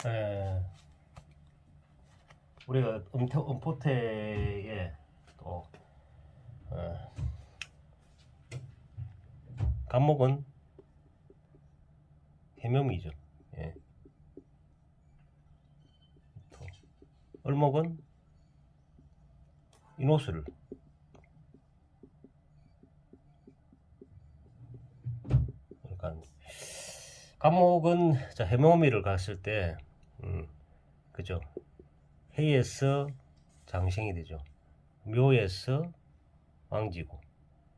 에, 우리가 음포테에 또 간목은 해묘미죠. 예. 또 을목은 인호수를. 그러니까 간목은 자, 해묘미를 갔을 때 그죠. 해에서 장생이 되죠. 묘에서 왕지고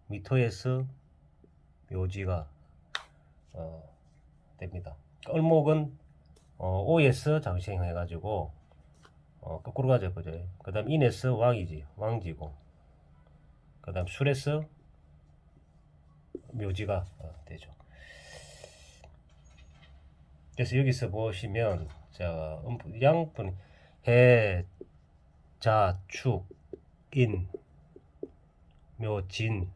미토에서 묘지가 됩니다. 을목은 오에서 장생 해가지고 거꾸로 가죠, 그죠? 그 다음 인에서 왕지고 그 다음 술에서 묘지가 되죠. 그래서 여기서 보시면 자 양분 해, 자, 축, 인, 묘, 진,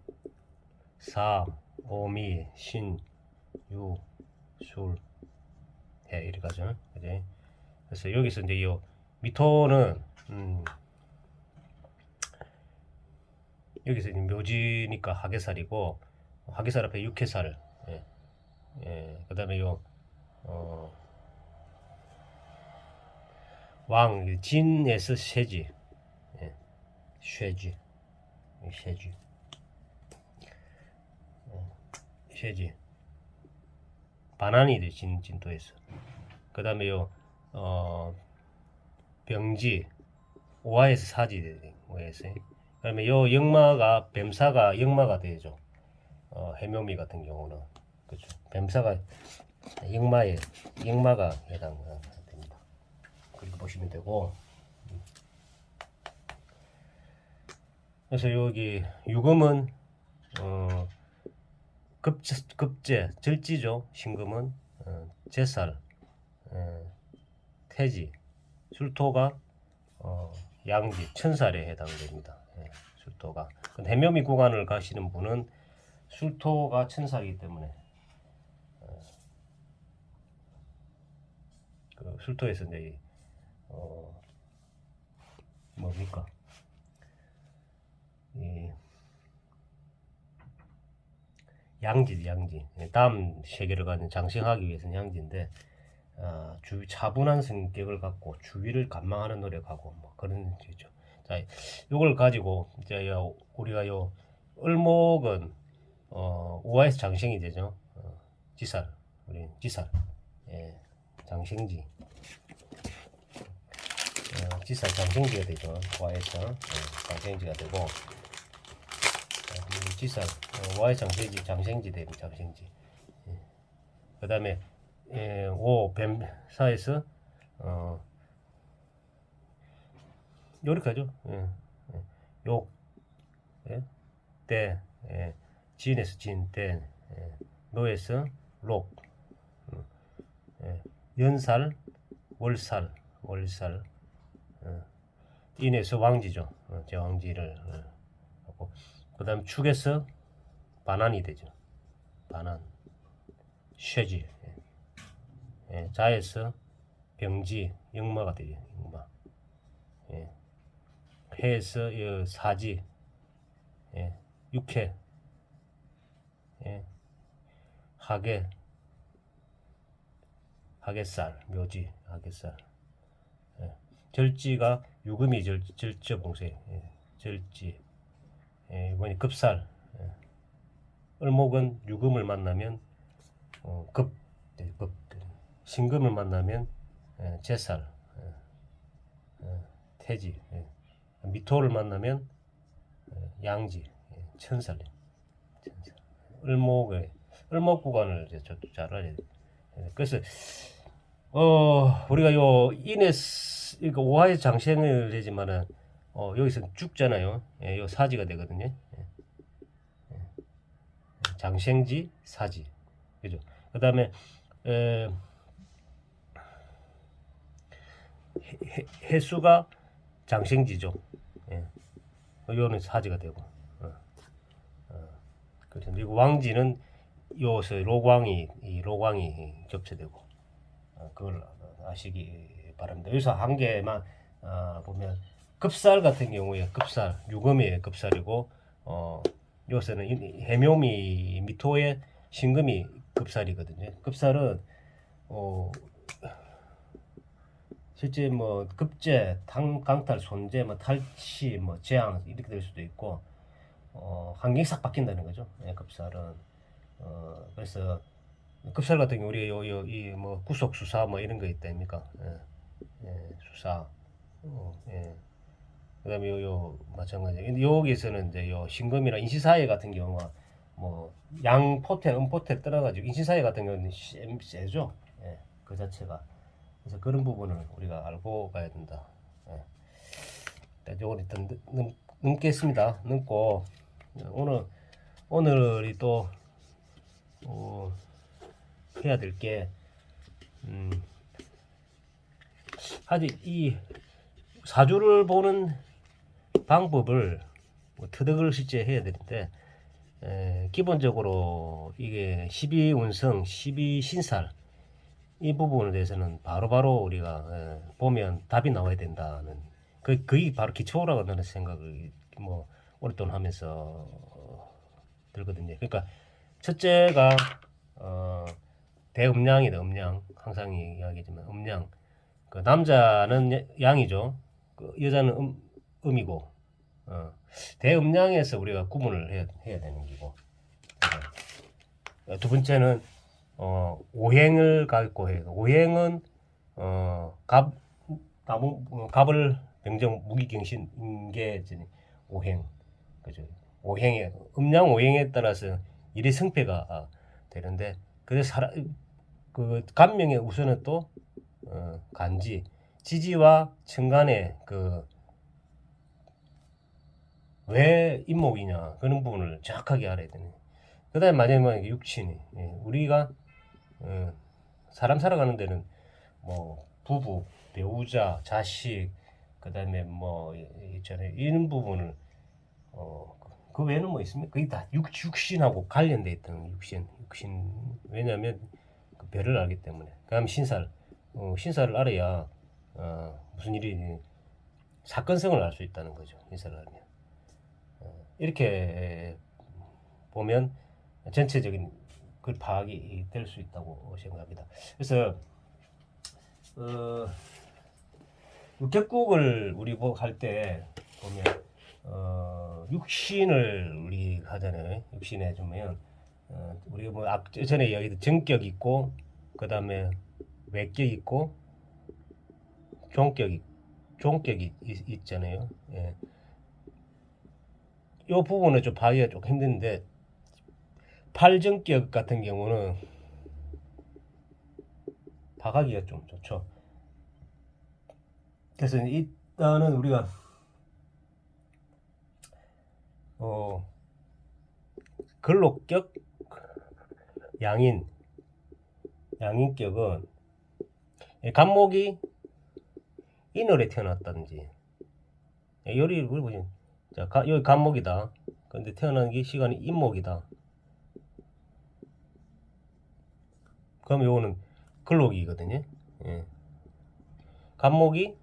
사, 오미, 신, 유, 술, 해 이렇게 가죠. 그지? 그래서 여기서 이제 이 미토는 여기서 이제 묘지니까 하계살이고 하계살 앞에 육해살. 예. 예. 그다음에 요 왕 진에서 쇠지. 예. 쇠지. 쇠지. 쇠지. 반환이 돼 진도에서. 그다음에 요 병지 오화에서 사지 되죠. 오화에서. 그다음에 요 역마가 뱀사가 역마가 되죠. 해묘미 같은 경우는 그렇죠. 뱀사가 역마가 해당됩니다. 그렇게 보시면 되고. 그래서 여기 유금은 급제 절지죠. 신금은 제살, 태지, 술토가 양지, 천살에 해당됩니다. 예, 술토가. 해묘미 구간을 가시는 분은 술토가 천살이기 때문에 그 술토에서 이제 뭡니까? 이 양지. 다음 세계를 가는 장생하기 위해서는 양지인데 차분한 성격을 갖고 주위를 감망하는 노력하고 뭐 그런 거죠. 자, 이걸 가지고 이제 우리가 요 을목은 우화에서 장생이 되죠. 지살, 우리 지살, 예, 장생지, 지살 장생지가 되죠. 우화에서 장생지가 되고 지살, 우화의 장생지 되고 장생지. 예. 그다음에 오 뱀사에서 요렇게 하죠. 욕, 예, 때, 진에서 진, 때, 노에서 록, 연살, 월살, 인에서 왕지죠. 제 왕지를 하고, 그다음 축에서 반환이 되죠. 반환, 쇠지, 자에서 병지, 역마가 되죠. 역마. 해에서 사지, 육해, 하계살, 묘지, 하계살. 절지가 유금이 절저봉쇄, 절지. 이번에 급살. 을목은 유금을 만나면 급. 신금을 만나면 제살, 태지. 미토를 만나면 양지, 천살. 을목 구간을 이제 잘 알아야 돼. 그래서 우리가 요 인에스 이거 오화의 장생을 되지만은 여기서 죽잖아요. 요 사지가 되거든요. 장생지, 사지, 그죠? 그다음에 해수가 장생지죠. 요는 사지가 되고, 그리고 왕지는 요서 로광이 접체되고, 그걸 아시기 바랍니다. 여기서 한 개만 보면 급살 같은 경우에 급살 유금이 급살이고 여기서는 해묘미 미토의 신금이 급살이거든요. 급살은 실제 뭐 급제, 강탈, 손재, 뭐 탈취, 뭐 재앙 이렇게 될 수도 있고 환경이 싹 바뀐다는 거죠. 예, 급살은 그래서 급살 같은 경우 우리 이뭐 구속 수사 뭐 이런 거 있다니까. 수사. 예. 그다음에 마찬가지. 근데 여기서는 이제 신금이나 인시사회 같은 경우가 뭐 양포태, 음포태 떠나가지고 인시사회 같은 경우는 세죠. 예, 그 자체가. 그래서 그런 부분을 우리가 알고 가야 된다. 예. 일단 요건 일단 넘겠습니다. 넘고 오늘이 또 해야 될 게 아직 이 사주를 보는 방법을 터득을 실제 해야 되는데 기본적으로 이게 12운성, 12신살 이 부분에 대해서는 바로바로 우리가 보면 답이 나와야 된다는 그게 바로 기초라고 저는 생각을 뭐 오랫동안 하면서 들거든요. 그러니까 첫째가 대음양이다. 음양 항상 이야기하지만 음양 그 남자는 양이죠. 그 여자는 음이고 대음양에서 우리가 구분을 해야 되는 기고 두 번째는 오행을 갖고 해요. 오행은 갑을 병정 무기경신 인계 오행 그죠. 오행에 음양 오행에 따라서 일의 승패가 되는데 그래서 그 간명의 우선은 또 간지 지지와 천간의 그 왜 임목이냐 그런 부분을 정확하게 알아야 되네. 그다음에 마지막에 육친이 우리가 사람 살아가는 데는 뭐 부부, 배우자, 자식, 그다음에 뭐 있잖아요. 이런 부분을 그 외에는 뭐 있습니까? 그게 다 육신하고 관련돼 있다는 육신. 왜냐하면 그 배를 알기 때문에. 그다음 신살, 신살을 알아야 무슨 일이 사건성을 알 수 있다는 거죠. 신살을 알면 이렇게 보면 전체적인 그 파악이 될 수 있다고 생각합니다. 그래서 육격국을 우리 할 때 보면 육신을 우리 하잖아요. 육신에 주면 우리가 뭐 전에 이야기했던 정격 있고 그 다음에 외격 있고 종격이 있잖아요. 예. 이 부분은 좀 파악하기가 좀 힘든데 팔정격 같은 경우는 파악하기가 좀 좋죠. 그래서 일단은 우리가 근록격 양인격은 간목이 인월에 태어났다든지 요리를 보시면 자 여기 간목이다. 근데 태어난 게 시간이 임목이다. 그럼 요거는 근록이거든요. 예. 간목이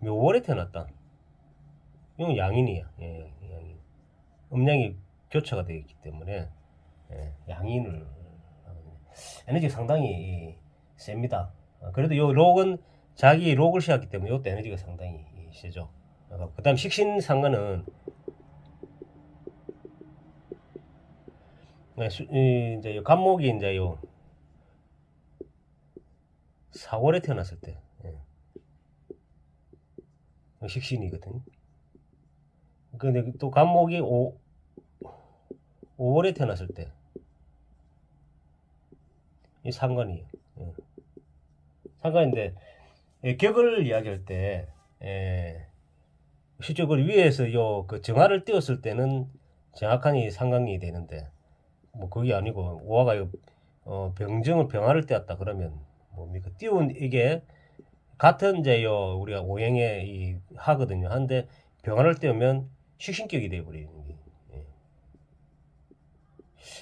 묘월에 태어났다. 이건 양인이야. 예, 양인. 음양이 교차가 되어 있기 때문에 양인을 에너지 상당히 셉니다. 그래도 요 록은 자기 록을 씌웠기 때문에 이것도 에너지가 상당히 세죠. 그 다음 식신상관은 이제 요 간목이 이제 요 4월에 태어났을 때 식신이거든요. 근데 또 간목이 5월에 태어났을 때 이 상관이에요. 상관인데 격을 이야기할 때 실적으로 위에서 그 정화를 띄웠을 때는 정확한 이 상관이 되는데 뭐 그게 아니고 오화가 병화를 띄웠다 그러면 뭡니까? 띄운 이게 같은 이제 우리가 오행에 이 하거든요. 한데 병화를 띄우면 식신격이 되어버리는 게.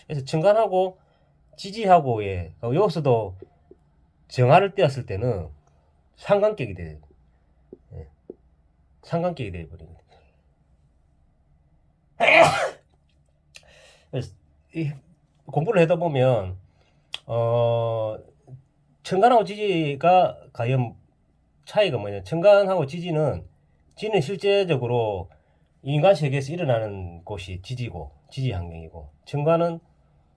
그래서 천간하고 지지하고의 여기서도 정화를 떼었을 때는 상관격이 돼. 예, 상관격이 돼 버리는. 그래서 이 공부를 하다 보면 천간하고 지지가 과연 차이가 뭐냐? 천간하고 지지는 실제적으로 인간 세계에서 일어나는 곳이 지지고 지지 환경이고, 천간은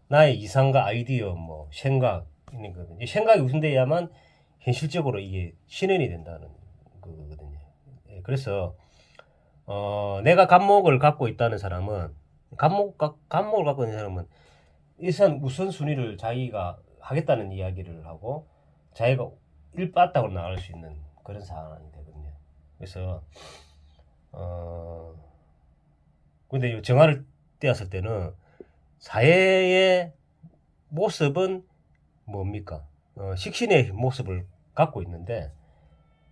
나의 이상과 아이디어, 뭐 생각 있는 거거든요. 이 생각이 우선돼야만 현실적으로 이게 실현이 된다는 거거든요. 예, 그래서 내가 간목을 갖고 있다는 사람은 간목을 갖고 있는 사람은 일단 우선순위를 자기가 하겠다는 이야기를 하고 자기가 일빠따고 나갈 수 있는 그런 상황이 되거든요. 그래서 근데 이 정화를 떼었을 때는 사회의 모습은 뭡니까? 식신의 모습을 갖고 있는데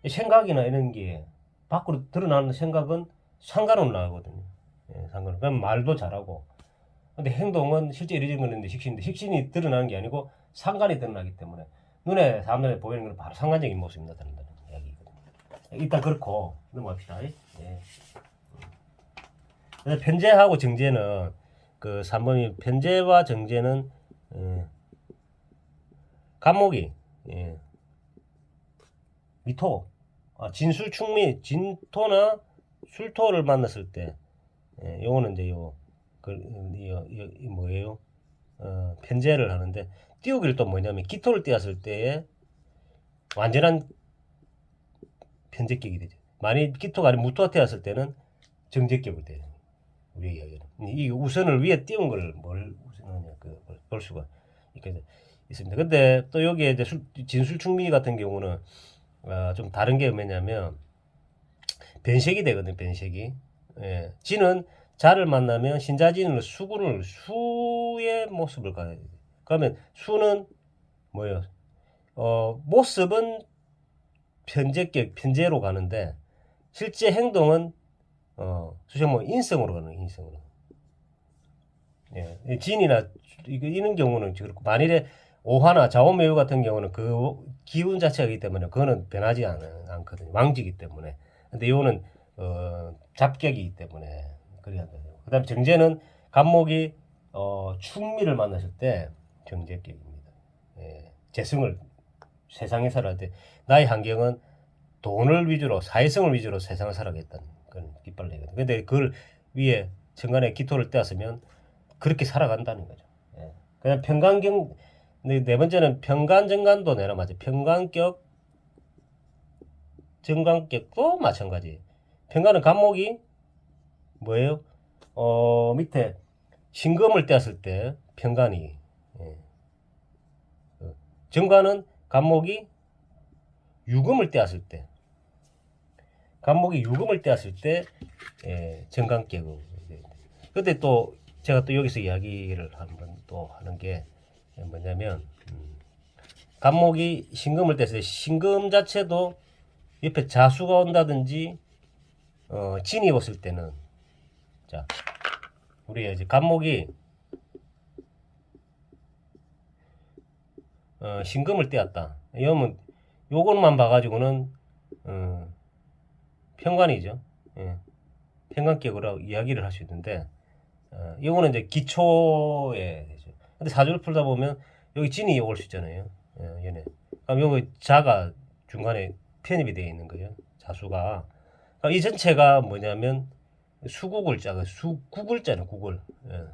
생각이나 이런 게 밖으로 드러나는 생각은 상관으로 나오거든요. 예, 상관. 그럼 말도 잘하고. 근데 행동은 실제 이루어진 건데 식신인데 식신이 드러나는 게 아니고 상관이 드러나기 때문에 눈에 사람들에 보이는 건 바로 상관적인 모습이 나타난다는 이야기거든요. 일단 그렇고 넘어갑시다. 예. 그래서 편제하고 정제는 그 3번이 편제와 정제는 간목이 미토, 진술 충미, 진토나 술토를 만났을 때 요거는 이제 뭐예요? 편제를 하는데 띄우기를 또 뭐냐면 기토를 띄었을 때에 완전한 편제격이 되죠. 만약 기토가 아니라 무토가 띄었을 때는 정제격이 돼요. 우리 이야기는 이 우선을 위에 띄운 걸 뭘 우선하냐 볼 수가 있습니다. 근데 또 여기에 이제 진술충미 같은 경우는 좀 다른 게 뭐냐면 변색이 되거든. 변색이. 예. 진은 자를 만나면 신자진으로 수의 모습을 가야 돼. 그러면 수는 뭐예요? 모습은 편제로 가는데 실제 행동은 수시모 인성으로 가는 인성으로. 예. 진이나 이런 경우는 그렇고, 만일에 오화나 좌우매우 같은 경우는 그 기운 자체이기 때문에 그거는 변하지 않거든요. 왕지기 때문에. 근데 이거는 잡격이기 때문에 그래야 돼요. 그다음 정제는 간목이 충미를 만났을 때 정제격입니다. 예. 재성을 세상에 살아야 돼. 나의 환경은 돈을 위주로, 사회성을 위주로 세상을 살아가겠다는 그런 깃발을 내거든. 근데 그걸 위에 천간에 기토를 떼었으면 그렇게 살아간다는 거죠. 예. 그냥 편간경, 네 번째는 편간정간도 내나 맞아. 편간격, 정간격도 마찬가지. 편간은 간목이 뭐예요? 밑에 신금을 떼었을 때 편간이, 예. 정간은 간목이 유금을 떼었을 때, 간목이 유금을 떼었을 때 정간격은. 근데 또 제가 또 여기서 이야기를 한번 또 하는 게 뭐냐면, 간목이 신금을 뗐을 때 신금 자체도 옆에 자수가 온다든지 진이 왔을 때는, 자 우리가 이제 간목이 신금을 떼었다. 이러면 요것만 봐가지고는 편관이죠. 예. 편관격으로 이야기를 할 수 있는데, 이거는 이제 기초에 되죠. 근데 사주를 풀다 보면 여기 진이 올 수 있잖아요. 얘네. 그럼 여기 자가 중간에 편입이 되어 있는 거예요. 자수가. 그러니까 이 전체가 뭐냐면 수구글자가 구글자는 구글. 예.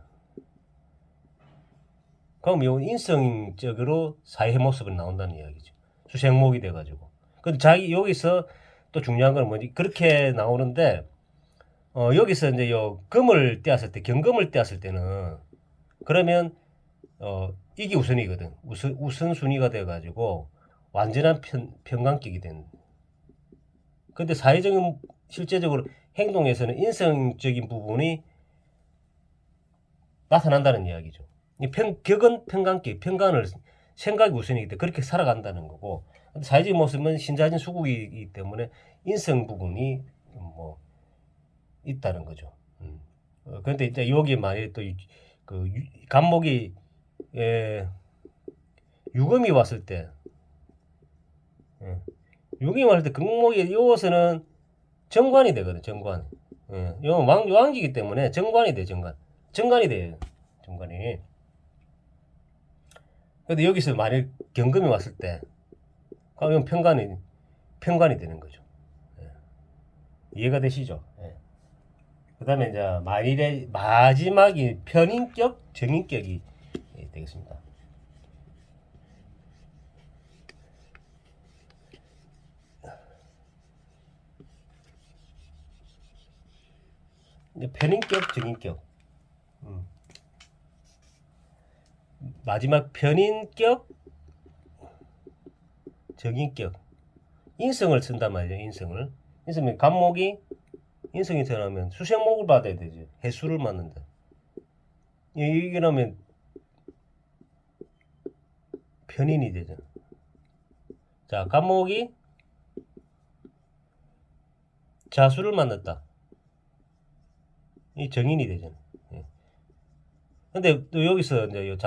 그럼 이 인성적으로 사회 모습을 나온다는 이야기죠. 수생목이 돼가지고. 근데 자기 여기서 또 중요한 건 뭐지? 그렇게 나오는데 여기서 이제 요 금을 떼었을 때, 경금을 떼었을 때는 그러면 이게 우선이거든. 우선순위가 돼가지고 완전한 편관격이 된. 근데 사회적인 실제적으로 행동에서는 인성적인 부분이 나타난다는 이야기죠. 격은 편관격, 편관을 생각이 우선이기 때문에 그렇게 살아간다는 거고, 사회적인 모습은 신자진 수국이기 때문에 인성 부분이 뭐 있다는 거죠. 그런데 이제 여기 만약에 또그 간목이 유금이 왔을 때 유기만 할 때 금목이 이것은 정관이 되거든. 정관. 예. 요 왕기이기 때문에 정관이 돼. 정관이 돼요. 정관이. 근데 여기서 만일 경금이 왔을 때 그럼 편관이 되는 거죠. 예. 이해가 되시죠? 예. 그 다음에 이제 만일에 마지막이 편인격, 정인격이 되겠습니다. 이제 편인격, 정인격. 마지막 편인격, 정인격. 인성을 쓴단 말이죠. 인성이 간목이 인성이 태어나면 수생목을 받아야 되죠. 해수를 맞는다. 이게 나면 편인이 되죠. 자, 간목이 자수를 만났다. 이 정인이 되잖아요. 예. 근데 또 여기서 이제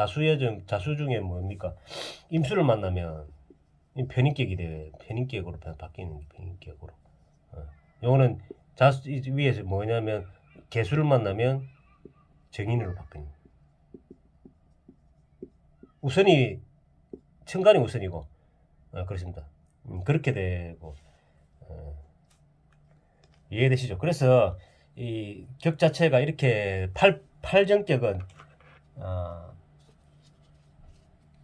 자수 중에 뭡니까? 임수를 만나면 편인격이 돼요. 편인격으로 바뀌는 편인격으로. 요거는 자수 위에서 뭐냐면 개수를 만나면 정인으로 바뀌는. 우선이 천간이 우선이고 그렇습니다. 그렇게 되고 이해되시죠? 그래서 이 격 자체가 이렇게 팔정격은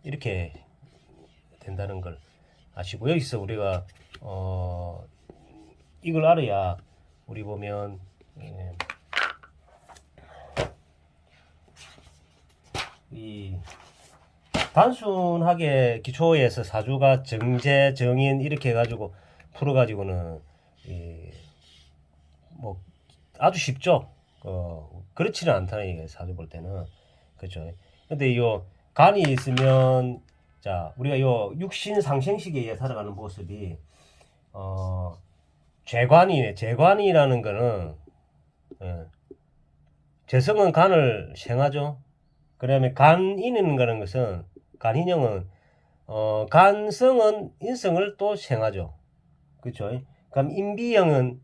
이렇게 된다는 걸 아시고 여기서 우리가 이걸 알아야 우리 보면 이 단순하게 기초에서 사주가 정제, 정인 이렇게 해가지고 풀어가지고는 뭐 아주 쉽죠. 그렇지는 않다는 얘기예요. 사주 볼 때는. 그렇죠. 근데 요 간이 있으면 자 우리가 요 육신 상생식에 의해 살아가는 모습이 재관이라는 거는 재성은 간을 생하죠. 그다음에 간인이라는 거는 것은 간인형은 간성은 인성을 또 생하죠. 그렇죠. 그럼 인비형은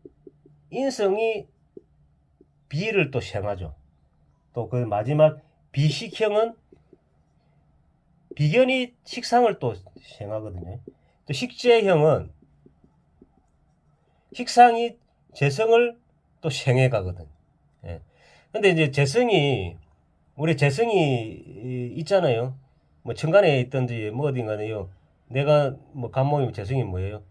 인성이 비를 또 생하죠. 또 그 마지막 비식형은 비견이 식상을 또 생하거든요. 또 식재형은 식상이 재성을 또 생해 가거든. 예. 근데 이제 우리 재성이 있잖아요. 뭐 천간에 있든지 뭐 어딘가네요. 내가 뭐 간목이면 재성이 뭐예요?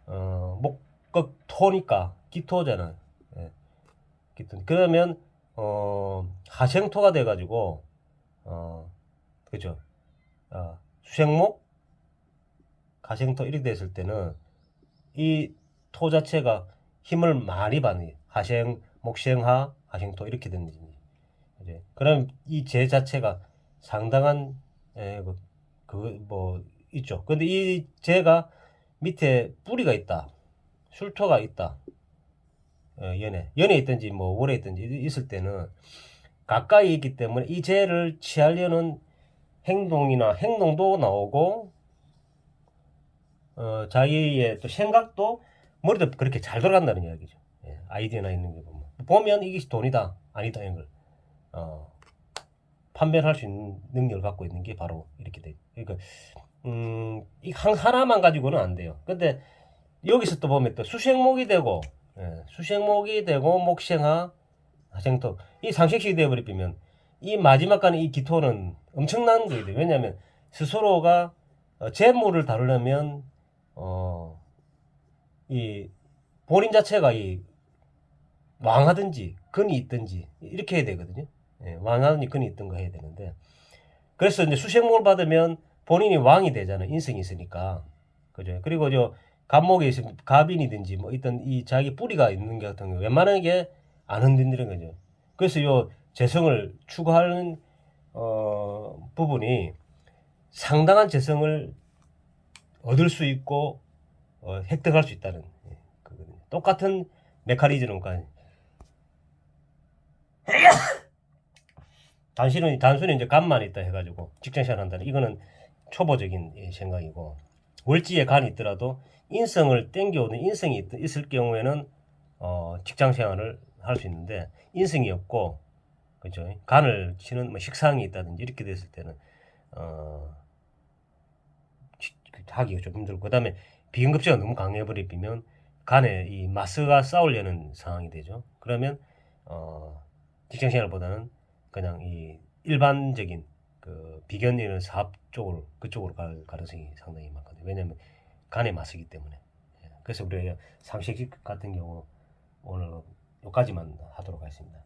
목극 토니까 기토잖아. 예. 기토. 그러면 하생토가 돼가지고 그죠? 수생목, 가생토 이렇게 됐을 때는 이 토 자체가 힘을 많이 받는 하생, 목생하, 하생토 이렇게 되는 거지. 이제 그럼 이 재 자체가 상당한 뭐 있죠. 근데 이 재가 밑에 뿌리가 있다, 술토가 있다. 연에 있든지 뭐 월에 있든지 있을 때는 가까이 있기 때문에 이 재를 취하려는 행동도 나오고 자기의 또 생각도 머리도 그렇게 잘 돌아간다는 이야기죠. 예, 아이디어나 있는 게 보면 이게 돈이다 아니다 이런 걸 판별할 수 있는 능력을 갖고 있는 게 바로 이렇게 돼. 그러니까 이 하나만 가지고는 안 돼요. 근데 여기서 또 보면 또 수생목이 되고 목생하 하생토 이 상식식이 되어버리면 이 마지막 가는 이 기토는 엄청난 거예요. 왜냐하면 스스로가 재물을 다루려면 이 본인 자체가 이 왕하든지 근이 있든지 이렇게 해야 되거든요. 예, 왕하든지 근이 있든가 해야 되는데 그래서 이제 수생목을 받으면 본인이 왕이 되잖아요. 인성이 있으니까 그죠. 그리고 저 간목에 있으면 갑인이든지 뭐 있던 이 자기 뿌리가 있는 게 같은 거 웬만한 게 안 흔들리는 거죠. 그래서 요 재성을 추구하는 부분이 상당한 재성을 얻을 수 있고 획득할 수 있다는 거거든요. 똑같은 메커니즘과 단순히 이제 간만 있다 해가지고 직장 생활 한다는 이거는 초보적인 생각이고 월지에 간이 있더라도 인성을 땡겨오는 인성이 있을 경우에는 직장 생활을 할 수 있는데 인성이 없고 그죠? 간을 치는 뭐 식상이 있다든지 이렇게 됐을 때는 어, 하기가 좀 힘들고 그다음에 비응급제가 너무 강해버리면 간에 이 마스가 싸우려는 상황이 되죠. 그러면 직장 생활보다는 그냥 이 일반적인 그 비견이나 사업 쪽으로 그쪽으로 갈 가능성이 상당히 많거든요. 왜냐하면 간에 마스기 때문에. 예. 그래서 우리가 상식 같은 경우 오늘 여기까지만 하도록 하겠습니다.